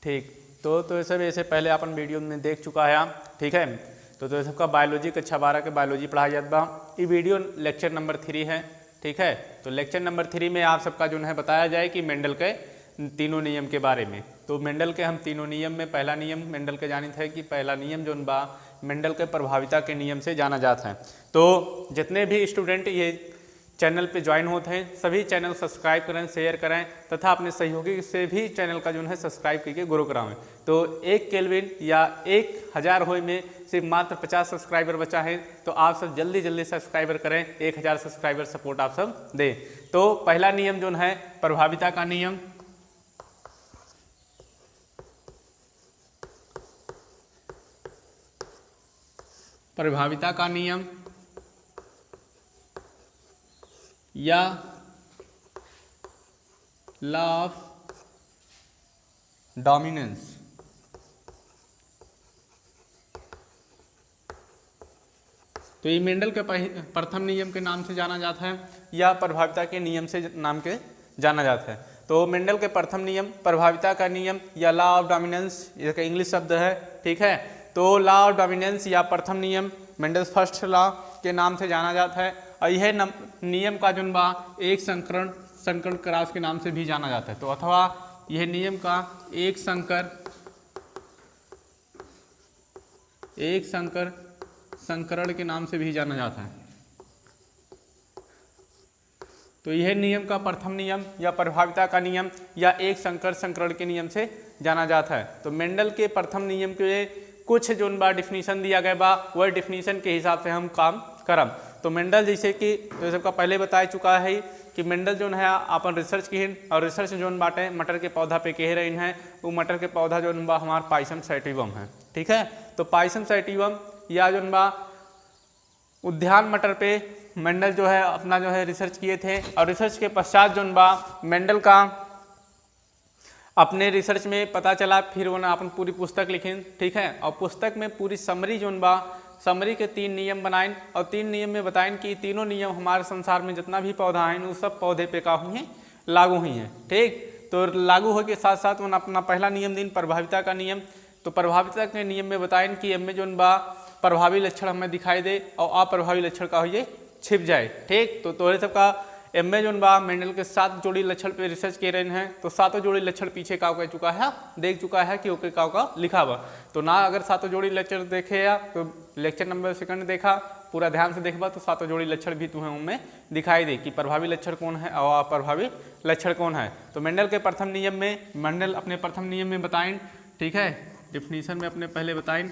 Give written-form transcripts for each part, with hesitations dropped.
ठीक। तो ये सब ऐसे पहले अपन वीडियो में देख चुका है। ठीक है, तो ये सबका बायोलॉजी कक्षा 12 के बायोलॉजी पढ़ाया जाता बा। ये वीडियो लेक्चर नंबर 3 है। ठीक है, तो लेक्चर नंबर 3 में आप सबका जो है बताया जाए कि मेंडल के तीनों नियम के बारे में। तो मेंडल के हम तीनों नियम में पहला नियम मेंडल के जानित है कि पहला नियम जो बा मेंडल के प्रभाविता के नियम से जाना जाता है। तो जितने भी स्टूडेंट ये चैनल पे ज्वाइन होते हैं सभी चैनल सब्सक्राइब करें, शेयर करें तथा अपने सहयोगी से भी चैनल का जो है सब्सक्राइब करके ग्रो कराएं। तो 1 केल्विन या 1000 होय में सिर्फ मात्र 50 सब्सक्राइबर बचा है, तो आप सब जल्दी जल्दी सब्सक्राइबर करें, 1000 सब्सक्राइबर सपोर्ट आप सब दें। तो पहला नियम जो है प्रभाविता का नियम। प्रभाविता का नियम या लॉ ऑफ डोमिनेंस। तो ये मेंडल के प्रथम नियम के नाम से जाना जाता है या प्रभाविता के नियम से नाम के जाना जाता है। तो मेंडल के प्रथम नियम प्रभाविता का नियम या लॉ ऑफ डोमिनेंस, इसका इंग्लिश शब्द है। ठीक है, तो लॉ ऑफ डोमिनेंस या प्रथम नियम मेंडल्स फर्स्ट लॉ के नाम से जाना जाता है। और यह नियम का जो बा एक संकरण क्रॉस के नाम से भी जाना जाता है। तो अथवा यह नियम का एक संकरण के नाम से भी जाना जाता है। तो यह नियम का प्रथम नियम या प्रभाविता का नियम या एक संकरण के नियम से जाना जाता है। तो मेंडल के प्रथम नियम के कुछ जो बा डिफिनीशन दिया गया बा, वह डिफिनीशन के हिसाब से हम काम करब। तो मेंडल जैसे कि तो सबका पहले बता चुका है कि मेंडल जो है अपन रिसर्च की और रिसर्च जो बाटे मटर के पौधा पे कह रही हैं, वो मटर के पौधा जो बा हमारा पाइसम सैटिवम है। ठीक है, तो पाइसम सैटिवम या जो बा उद्यान मटर पे मेंडल जो है अपना जो है रिसर्च किए थे। और रिसर्च के पश्चात जो बा मेंडल का अपने रिसर्च में पता चला, फिर वो ना अपन पूरी पुस्तक लिखें। ठीक है, और पुस्तक में पूरी समरी जो बा समरी के 3 नियम बनाएं और 3 नियम में बताएं कि तीनों नियम हमारे संसार में जितना भी पौधा है उस सब पौधे पे का हुई हैं, लागू हुई हैं। ठीक, तो लागू हो के साथ साथ उन्होंने अपना पहला नियम दिन प्रभाविता का नियम। तो प्रभाविता के नियम में बताएं कि इनमें जो बा प्रभावी लक्षण हमें दिखाई दे और अप्रभावी लक्षण का हुई छिप जाए। ठीक, तो तोरे सबका एमेजोन बा मेंडल के 7 जोड़ी लक्षण पे रिसर्च कर रहे हैं। तो 7 जोड़ी लक्षण पीछे का कह चुका है, देख चुका है कि ओके का लिखा हुआ। तो ना अगर 7 जोड़ी लक्षण देखे या तो लेक्चर नंबर 2 देखा, पूरा ध्यान से देखबा तो 7 जोड़ी लक्षण भी तुम्हें उनमें दिखाई दे कि प्रभावी लक्षण कौन है और अप्रभावी लक्षण कौन है। तो मेंडल के प्रथम नियम में मेंडल अपने प्रथम नियम में बताएं। ठीक है, डिफिनीशन में अपने पहले बताएं।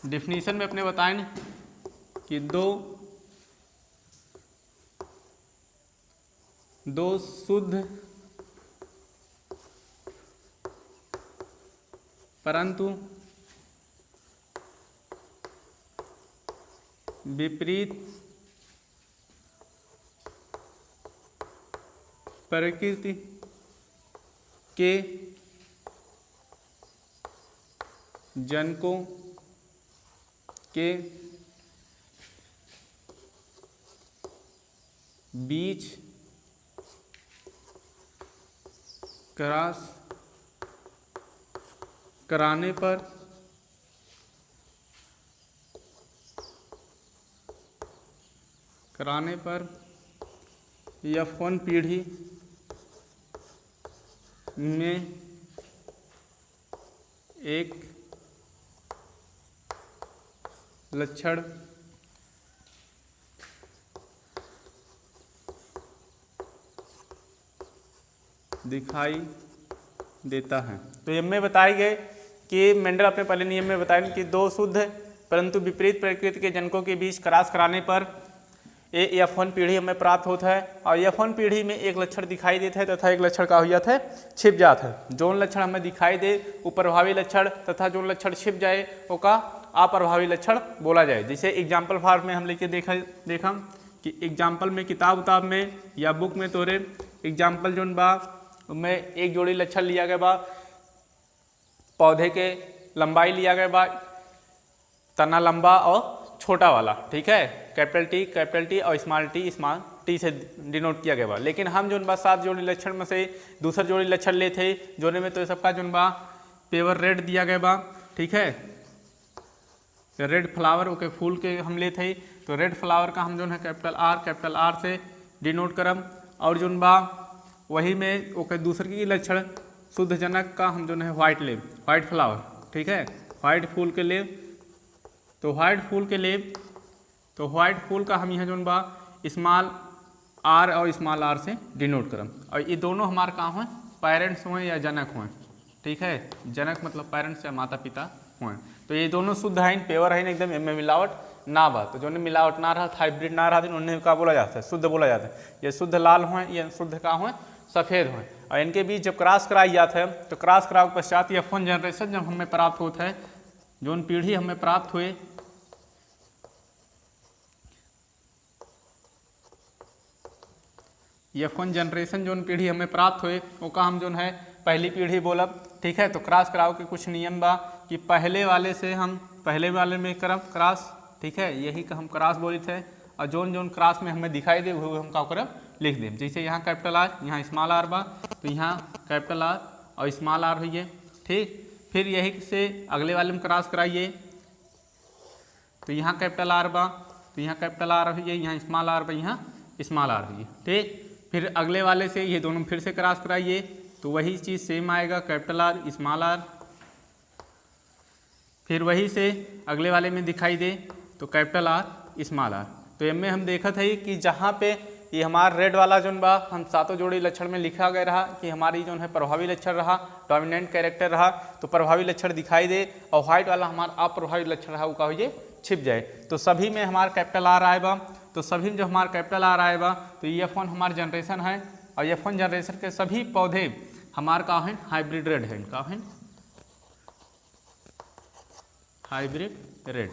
डिफिनीशन में अपने बताएं कि दो शुद्ध परंतु विपरीत प्रकृति के जनकों के बीच क्रॉस कराने पर F1 पीढ़ी में एक लक्षण दिखाई देता है। तो ये में बताए गए कि मेंडल अपने पहले नियम में बताएं कि 2 शुद्ध परंतु विपरीत प्रकृति के जनकों के बीच क्रॉस कराने पर F1 पीढ़ी हमें प्राप्त होता है। और F1 पीढ़ी में एक लक्षण दिखाई देता है तथा एक लक्षण का हो जाता है छिप जाता है। जो लक्षण हमें दिखाई दे वो प्रभावी लक्षण तथा जो लक्षण छिप जाए वो का अप्रभावी लक्षण बोला जाए। जैसे एग्जाम्पल फॉर्म में हम लेके देखा कि एग्जाम्पल में किताब उताब में या बुक में तोरे एग्जाम्पल जो बा में एक जोड़ी लक्षण लिया गया बा, पौधे के लंबाई लिया गया बा तना लंबा और छोटा वाला, ठीक है, कैपिटल टी और स्मॉल टी से डिनोट किया गया बा। लेकिन हम जो बा 7 जोड़ी लक्षण में से दूसरा जोड़ी लक्षण ले थे जोने में, तो सबका जो बा पेवर रेड दिया गया बा, ठीक है, रेड फ्लावर ओके फूल के हम ले थे, तो रेड फ्लावर का हम जो है कैपिटल आर से डिनोट करम। और जो बा वही में ओके दूसरे की लक्षण शुद्ध जनक का हम जो है व्हाइट फ्लावर, ठीक है, व्हाइट फूल के लेब, तो व्हाइट फूल का हम यहाँ जो बा स्मॉल आर और स्मॉल आर से डिनोट करम। और ये दोनों हमारे कहाँ हुए, पेरेंट्स हुए या जनक हुए, ठीक है, जनक मतलब पेरेंट्स या माता पिता हुए। तो ये दोनों शुद्ध है, पेवर है एकदम, इनमें मिलावट ना बा। तो जो मिलावट ना रहा, हाइब्रिड ना रहा, तो उन्हें क्या बोला जाता है, शुद्ध बोला जाता है। ये शुद्ध लाल हुए, ये शुद्ध का हुए सफ़ेद हुए। और इनके बीच जब क्रॉस कराई जाता है, तो क्रॉस कराव के पश्चात या F1 जनरेशन जब हमें प्राप्त होता है, जो पीढ़ी हमें प्राप्त हुए, F1 जनरेशन जो पीढ़ी हमें प्राप्त हुए वो का हम जो है पहली पीढ़ी बोलब, ठीक है। तो क्रॉस कराव के कुछ नियम बा कि पहले वाले में करम क्रॉस, ठीक है, यही का हम क्रॉस बोली थे। और जोन क्रॉस में हमें दिखाई दे वो हम का करब लिख दें। जैसे यहाँ कैपिटल आर, यहाँ स्मॉल आर बा, तो यहाँ कैपिटल आर और स्मॉल आर हुई, ठीक। फिर यही से अगले वाले में क्रॉस कराइए, तो यहाँ कैपिटल आर बा, तो यहाँ कैपिटल आर हुई, यहाँ स्मॉल आर बा, यहाँ स्मॉल आर हुई, ठीक। फिर अगले वाले से ये दोनों फिर से क्रॉस कराइए, तो वही चीज़ सेम आएगा, कैपिटल आर स्मॉल आर। फिर वही से अगले वाले में दिखाई दे तो कैपिटल आर स्मॉल आर। तो इनमें हम देखा था कि जहाँ पे ये हमारा रेड वाला जो बा हम सातों जोड़ी लक्षण में लिखा गया रहा कि हमारी जो है प्रभावी लक्षण रहा, डोमिनेंट कैरेक्टर रहा, तो प्रभावी लक्षण दिखाई दे। और व्हाइट वाला हमारा अप्रभावी लक्षण रहा, वो का हो छिप जाए। तो सभी में हमारा कैपिटल आर आए बा, तो सभी में जो हमारा कैपिटल आर आए बा, तो ये F1 हमारा जनरेशन है। और F1 जनरेशन के सभी पौधे हमारे का है हाइब्रिड रेड है, इनका है हाइब्रिड रेड।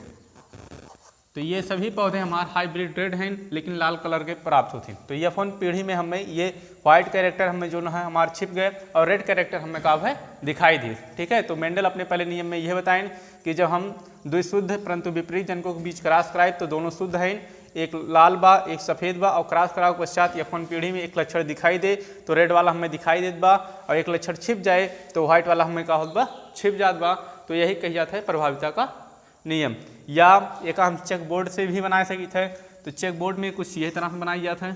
तो ये सभी पौधे हमारे हाइब्रिड रेड हैं, लेकिन लाल कलर के प्राप्त होते हैं। तो ये F1 पीढ़ी में हमें ये व्हाइट कैरेक्टर हमें जो है हमारे छिप गए और रेड कैरेक्टर हमें का है दिखाई दिए, ठीक है। तो मेंडल अपने पहले नियम में यह बताएं कि जब हम द्विशुद्ध परंतु विपरीत जनकों के बीच क्रॉस कराए तो दोनों शुद्ध हैं, एक लाल बा एक सफ़ेद बा, और क्रॉस कराव के पश्चात F1 पीढ़ी में एक लक्षण दिखाई दे तो रेड वाला हमें दिखाई देत बा, और एक लक्षण छिप जाए तो व्हाइट वाला हमें का होत बा छिप जात बा। तो यही कही जाता है प्रभाविता का नियम। या एक हम चेक बोर्ड से भी बना सकी थे, तो चेक बोर्ड में कुछ यही तरह से बनाई जाता है,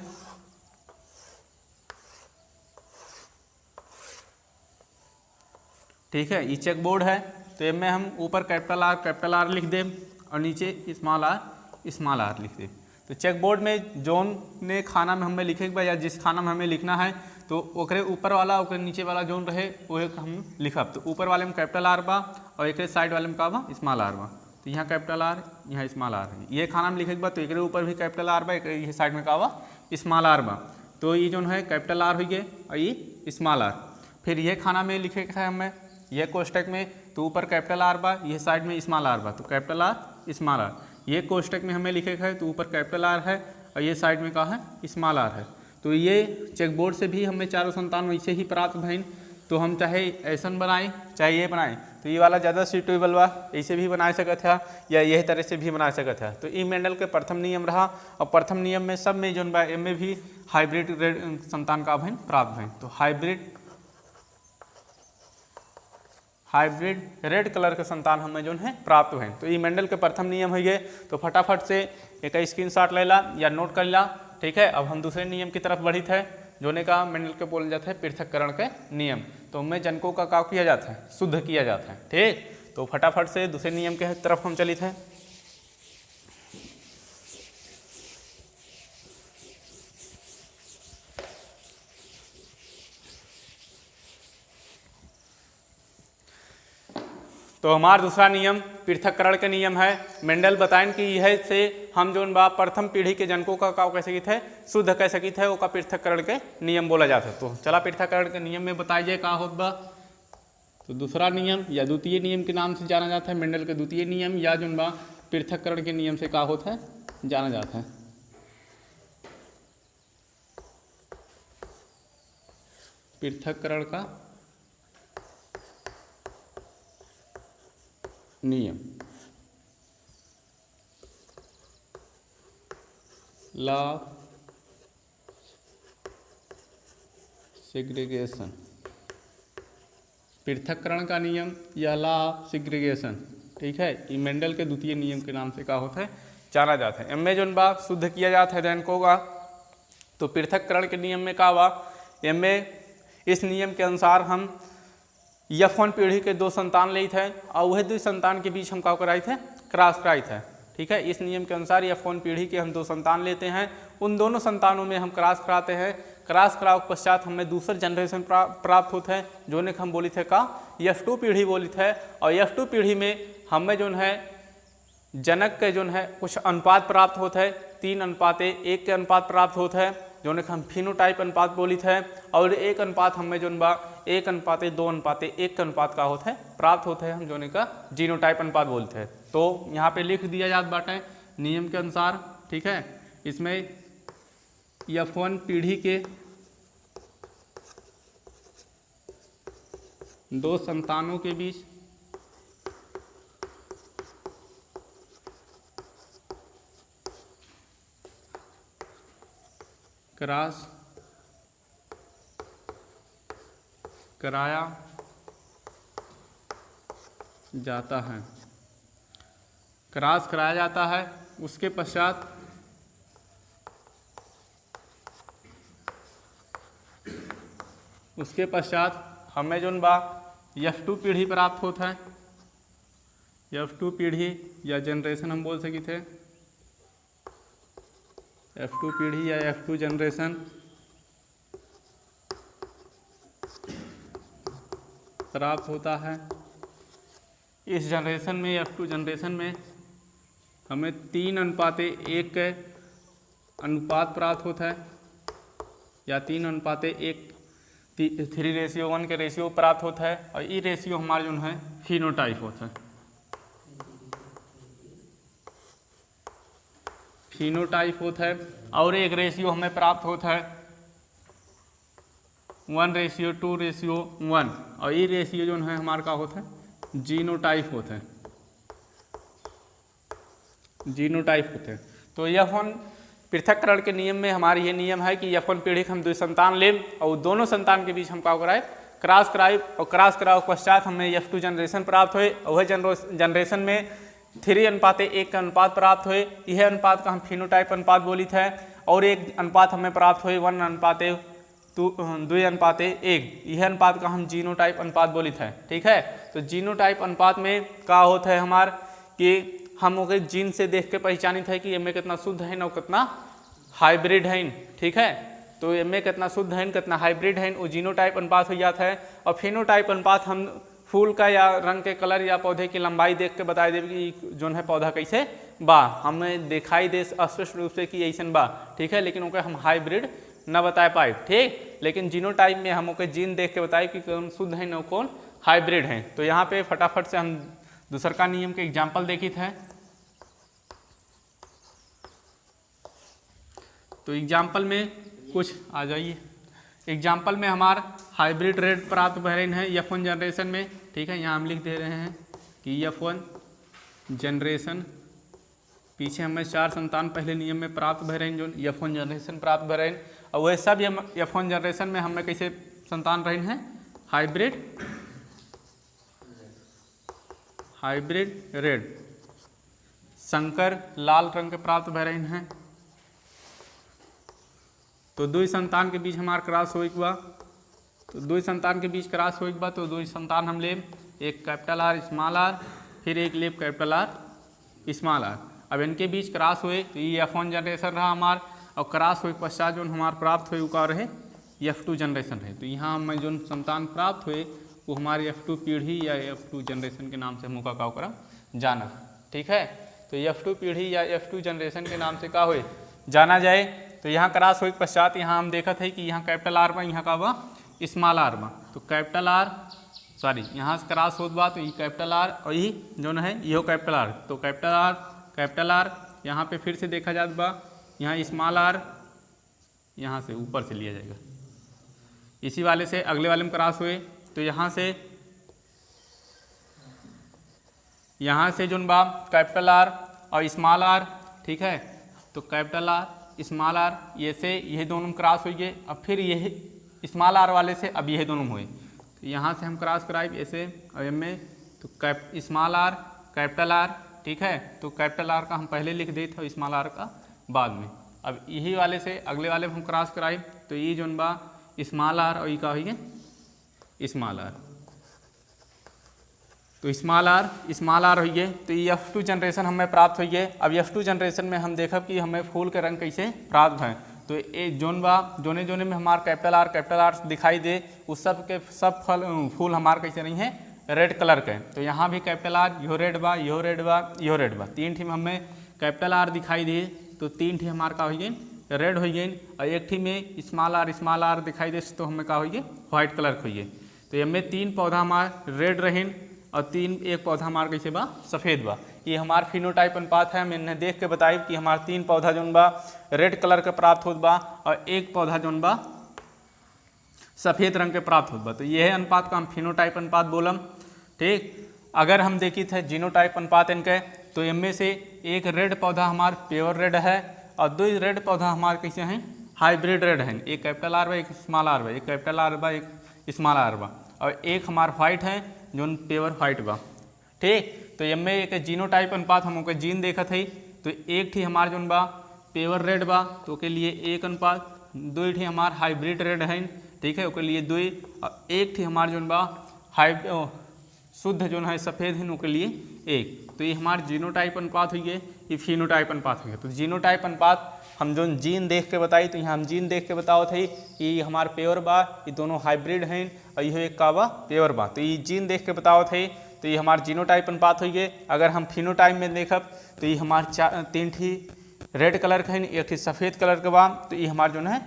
ठीक है। ये चेक बोर्ड है, तो इनमें हम ऊपर कैपिटल आर लिख दें और नीचे स्मॉल आर लिख दें। तो चेक बोर्ड में जोन ने खाना में हमें लिखे या जिस खाना में हमें लिखना है, तो ओकरे ऊपर वाला और नीचे वाला जोन रहे वो हम लिखब। तो ऊपर वाले में कैपिटल आर बा और एक साइड वाले में का बा स्मॉल आर बा। तो यहाँ कैपिटल आर यहाँ स्मॉल आर है, ये खाना में लिखे के बाद तो एक ऊपर भी कैपिटल आर बा, एक साइड में का बा स्मॉल आर बा। तो ये जो है कैपिटल आर हुई और ये स्मॉल आर। फिर ये खाना में लिखे है हमें ये कोष्टक में, तो ऊपर कैपिटल आर बा, ये साइड में स्मॉल आर बा, तो कैपिटल आर स्मॉल आर। ये कोष्टक में हमें लिखे है तो ऊपर कैपिटल आर है और ये साइड में कहा है स्मॉल आर है। तो ये चेक बोर्ड से भी हमें चारों संतान वैसे ही प्राप्त भइन। तो हम चाहे ऐसा बनाएं चाहे ये बनाएं, तो ये वाला ज़्यादा सूटेबल बा, ऐसे भी बना सकत है या यही तरह से भी बना सकत है। तो ई मेंडल के प्रथम नियम रहा, और प्रथम नियम में सब में जो बा इनमें भी हाइब्रिड रेड संतान का भइन प्राप्त भइन। तो हाइब्रिड रेड कलर के संतान हमें जो है प्राप्त हुए। तो ये मेंडल के प्रथम नियम हो गए। तो फटाफट से एक स्क्रीनशॉट ले ला या नोट कर ला, ठीक है। अब हम दूसरे नियम की तरफ बढ़ी थे, जोने का मेंडल के बोला जाता है पृथक्करण के नियम। तो उनमें जनकों का क्या किया जाता है, शुद्ध किया जाता है, ठीक। तो फटाफट से दूसरे नियम के तरफ हम चली थे। तो हमारा दूसरा नियम पृथक्करण के नियम है। मेंडल बताएं कि यह से हम जो बा प्रथम पीढ़ी के जनकों का कह सकी थे शुद्ध कह सकी थे, वो का पृथक्करण के नियम बोला जाता है। तो चला पृथक्करण के नियम में बताइए का होत बा। तो दूसरा नियम या द्वितीय नियम के नाम से जाना जाता है, मेंडल के द्वितीय नियम या जो बा पृथक्करण के नियम से का होता है जाना जाता है। पृथक्करण का नियम। लॉ सेग्रीगेशन, पृथक्करण का नियम या लॉ सेग्रीगेशन, ठीक है, ये मेंडल के द्वितीय नियम के नाम से क्या होता है, जाना जाता है। एम जोन बा शुद्ध किया जाता है दैन को का, तो पृथक्करण के नियम में का बा, एम इस नियम के अनुसार हम F1 पीढ़ी के दो संतान ले थे और वह दो संतान के बीच हम क्या कराए थे, क्रॉस कराए थे, ठीक है। इस नियम के अनुसार F1 पीढ़ी के हम दो संतान लेते हैं, उन दोनों संतानों में हम क्रॉस कराते हैं, क्रॉस कराव के पश्चात हमें दूसरा जनरेशन प्राप्त होता है, जो ने हम बोली थे का F2 पीढ़ी बोली थे। और F2 पीढ़ी में हमें जो है जनक के जो है कुछ अनुपात प्राप्त होता है, 3:1 के अनुपात प्राप्त होता है, जो ने हम फिनोटाइप अनुपात बोली थे। और एक अनुपात हमें जो बा 1:2:1 का अनुपात का होता है प्राप्त होता है, हम जो ने का जीनोटाइप अनुपात बोलते हैं। तो यहाँ पे लिख दिया जात बाटे नियम के अनुसार, ठीक है। इसमें F1 पीढ़ी के दो संतानों के बीच क्रॉस कराया जाता है, क्रॉस कराया जाता है। उसके पश्चात हमें जो बा F2 पीढ़ी प्राप्त होता है, F2 पीढ़ी या जनरेशन हम बोल सकी थे, F2 पीढ़ी या F2 जनरेशन प्राप्त होता है। इस जनरेशन में F2 जनरेशन में हमें 3:1 के अनुपात प्राप्त होता है, या 3:1 3:1 के रेशियो प्राप्त होता है। और ये रेशियो हमारा जो है फिनोटाइप होता है, फिनोटाइप होता है। और एक रेशियो हमें प्राप्त होता है 1:2:1, और ये रेशियो जो है हमारा का होता है जीनोटाइप होता है, जीनोटाइप होते हैं। तो F1 पृथक्करण के नियम में हमारे ये नियम है कि F1 पीढ़ी के हम दो संतान लें और दोनों संतान के बीच हम क्या कराए, क्रॉस कराए। और क्रॉस कराव के पश्चात हमें F2 जनरेशन प्राप्त हुए, और वह जनरेशन में 3:1 का अनुपात प्राप्त हुए। यह अनुपात का हम फिनोटाइप अनुपात बोली थे। और एक अनुपात हमें प्राप्त हुए 1:2:1, यह अनुपात का हम जीनोटाइप अनुपात बोली थे, ठीक है। तो जीनोटाइप अनुपात में क्या होता है हमार कि हम ओके जीन से देख के पहचानी थे कि एम कितना शुद्ध है और कितना हाइब्रिड है, ठीक है। तो एम कितना शुद्ध है कितना हाइब्रिड है, वो जीनोटाइप अनुपात हो जाता है। और फिनोटाइप अनुपात हम फूल का या रंग के कलर या पौधे की लंबाई देख के बता दें कि जो है पौधा कैसे बा, हमें दिखाई दे स्पष्ट रूप से कि ऐसन बा, ठीक है। लेकिन ओके हम हाइब्रिड न बता पाए, ठीक। लेकिन जीनोटाइप में हम ओके जीन देख के बताए कि कौन शुद्ध है न कौन हाइब्रिड है। तो यहाँ पे फटाफट से हम दूसर का नियम के एग्जाम्पल देखी थे। तो एग्जाम्पल में कुछ आ जाइए। एग्जाम्पल में हमार हाइब्रिड रेट प्राप्त बहरीन है F1 जनरेशन में, ठीक है। यहाँ हम लिख दे रहे हैं कि F1 जनरेशन, पीछे हमें 4 संतान पहले नियम में प्राप्त बहरीन जो F1 जनरेशन प्राप्त बहरीन। और वह सब F1 जनरेशन में हमें कैसे संतान रहे हैं, हाइब्रिड रेड, संकर लाल रंग के प्राप्त बहरीन हैं। तो दो संतान के बीच हमार क्रॉस हो एक बा, तो दो संतान के बीच क्रॉस हो एक बा, तो दो संतान हम लेब, एक कैपिटल आर स्मॉल आर, फिर एक लेब कैपिटल आर स्मॉल आर। अब इनके बीच क्रॉस हुए तो ये F1 जनरेशन रहा हमार, और क्रॉस हुए पश्चात जो हमार प्राप्त हुए वो रहे F2 जनरेशन है। तो यहाँ हमें जो संतान प्राप्त हुए वो हमारे F2 पीढ़ी या F2 जनरेशन के नाम से मुका का करा जाना, ठीक है। तो F2 पीढ़ी या F2 जनरेशन के नाम से का हुए जाना जाए। तो यहाँ क्रॉस हुए पश्चात यहाँ हम देखा थे कि यहाँ कैपिटल आर बा, यहाँ का बा स्मॉल आर बा। तो कैपिटल आर यहाँ से क्रॉस होत बा, तो ये कैपिटल आर और यही जो है यो कैपिटल आर। तो कैपिटल आर यहाँ पे फिर से देखा जात बा, यहाँ स्मॉल आर यहाँ से ऊपर से लिया जाएगा, इसी वाले से अगले वाले में क्रॉस हुए। तो यहाँ से जो बा कैपिटल आर और स्मॉल आर, ठीक है। तो कैपिटल आर स्मॉल आर, ये से ये दोनों क्रॉस हुई गए। अब फिर ये स्मॉल आर वाले से अब ये दोनों हुए, तो यहाँ से हम क्रॉस कराए ऐसे और एम में, तो स्मॉल आर कैपिटल आर, ठीक है। तो कैपिटल आर का हम पहले लिख दे थे, स्मॉल आर का बाद में। अब यही वाले से अगले वाले में हम क्रॉस कराए, तो ये जोन बा स्मॉल आर और ये का हुई स्मॉल आर, तो स्मॉल आर हुई है। तो ये F2 जनरेशन हमें प्राप्त हुई है। अब F2 जनरेशन में हम देखब कि हमें फूल के रंग कैसे प्राप्त हैं। तो ये जोन बा जोने जोने में हमारा कैपिटल आर दिखाई दे, उस सब के सब फूल हमारे कैसे नहीं है, रेड कलर के। तो यहाँ भी कैपिटल आर, यो रेड बा, यो रेड बा, यो रेड बा, तीन ठी में हमें कैपिटल आर दिखाई दे, तो तीन ठी हमारे का हो गई रेड हो गई, और एक ठी में स्मॉल आर दिखाई दे, तो हमें का हो गई व्हाइट कलर हो गई। तो इनमें तीन पौधा हमारे रेड रहें और एक पौधा हमारा कैसे बा सफ़ेद बा। ये हमार फिनोटाइप अनुपात है। मैंने देख के बताई कि हमारे तीन पौधा जोन बा रेड कलर के प्राप्त होत बा और एक पौधा जोन बा सफ़ेद रंग के प्राप्त होत बा। तो यह अनुपात का हम फिनोटाइप अनुपात बोलम, ठीक। अगर हम देखी थे जीनोटाइप अनुपात इनके, तो इनमें से एक रेड पौधा हमार प्योर रेड है और दो रेड पौधा हमारे कैसे हैं हाइब्रिड रेड हैं। एक कैपिटल आर बा, एक स्मॉल आर बा, एक कैपिटल आर बा, एक स्मॉल आर बा, और एक हमार व्हाइट है जो प्योर व्हाइट बा, ठीक। तो इनमें एक जीनोटाइप अनुपात हम जीन देखत है, तो एक ठी हमार जोन बा प्योर रेड बा, तो के लिए एक अनुपात, दो ठी हमार हाइब्रिड रेड है, ठीक है, उसके लिए दो, और एक ठी हमार जोन बा शुद्ध जो है सफ़ेद है, उसके लिए एक। तो ये हमारे जीनोटाइप अनुपात हुई है, ये फिनोटाइप अनुपात हुई है। तो जीनोटाइप अनुपात हम जो जीन देख के बताई, तो यहाँ हम जीन देख के बताओ थे कि ये हमारे प्योर बा, ये दोनों हाइब्रिड हैं, और यह एक का बा प्योर बा। तो ये जीन देख के बताओ थे, तो ये हमारे जीनोटाइप अनुपात हुई है। अगर हम फिनोटाइप में देखब, तो ये हमारे तीन ठी रेड कलर के हैं, एक सफ़ेद कलर के बा, तो ये हमारे जो है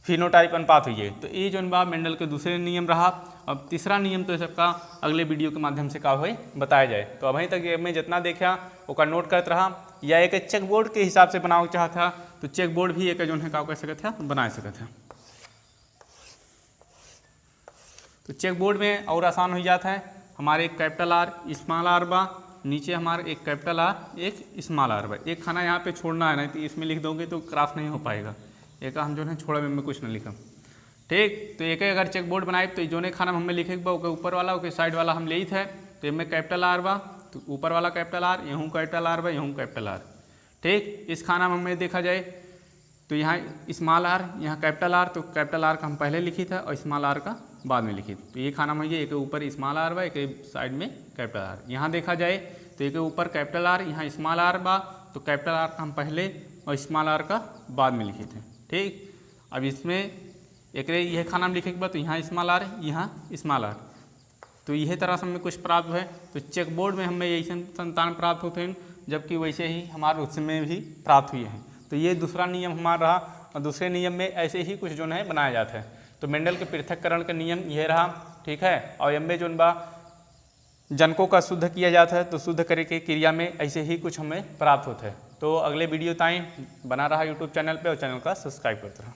फिनोटाइप अनुपात हुई है। तो ये जो बा मेंडल के दूसरे नियम रहा। अब तीसरा नियम तो सबका अगले वीडियो के माध्यम से का हो बताया जाए। तो अभी तक ये मैं जितना देखा वो नोट करते रहा, या एक चेक बोर्ड के हिसाब से बनाओ चाहता, तो चेक बोर्ड भी एक जो है का कर सकते हैं, बना सकते हैं। तो चेक बोर्ड में और आसान हो जाता है। हमारे एक कैपिटल आर स्मॉल आर बा, नीचे हमारे एक कैपिटल आर एक स्मॉल आर बा। एक खाना यहाँ पे छोड़ना है, नहीं तो इसमें लिख दोगे तो क्राफ्ट नहीं हो पाएगा। एक हम जो है छोड़ा में कुछ ना लिखा, ठीक। तो एक अगर चेक बोर्ड बनाए, तो जोने खाना हमें लिखे बा ऊपर वाला ओके साइड वाला हम ले थे, तो इनमें कैपिटल आर बा, तो ऊपर वाला कैपिटल आर, यहूँ कैपिटल आर बा, यहूँ कैपिटल आर, ठीक। इस खाना में हमें देखा जाए तो यहाँ स्मॉल आर, यहाँ कैपिटल आर, तो कैपिटल आर का हम पहले लिखी था और स्मॉल आर का बाद में लिखी थी। तो ये खाना में एक ऊपर स्मॉल आर बा, एक साइड में कैपिटल आर। यहाँ देखा जाए तो एक ऊपर कैपिटल आर, यहाँ स्मॉल आर बा, तो कैपिटल आर का हम पहले और स्मॉल आर का बाद में लिखे थे, ठीक। अब इसमें एक यह खाना में लिखे के बाद, तो यहाँ स्मॉल आर, यहाँ स्मॉल आर, तो यह तरह से हमें कुछ प्राप्त है। तो चेक बोर्ड में हमें यही संतान प्राप्त होते हैं, जबकि वैसे ही हमारे उसमें भी प्राप्त हुए हैं। तो ये दूसरा नियम हमारा रहा, और दूसरे नियम में ऐसे ही कुछ जो है बनाया जाता है। तो मेंडल के पृथक्करण का नियम यह रहा, ठीक है। और इनमें जो बा जनकों का शुद्ध किया जाता है, तो शुद्ध करे के क्रिया में ऐसे ही कुछ हमें प्राप्त होता है। तो अगले वीडियो ताई बना रहा यूट्यूब चैनल पे, और चैनल का सब्सक्राइब करते रहा।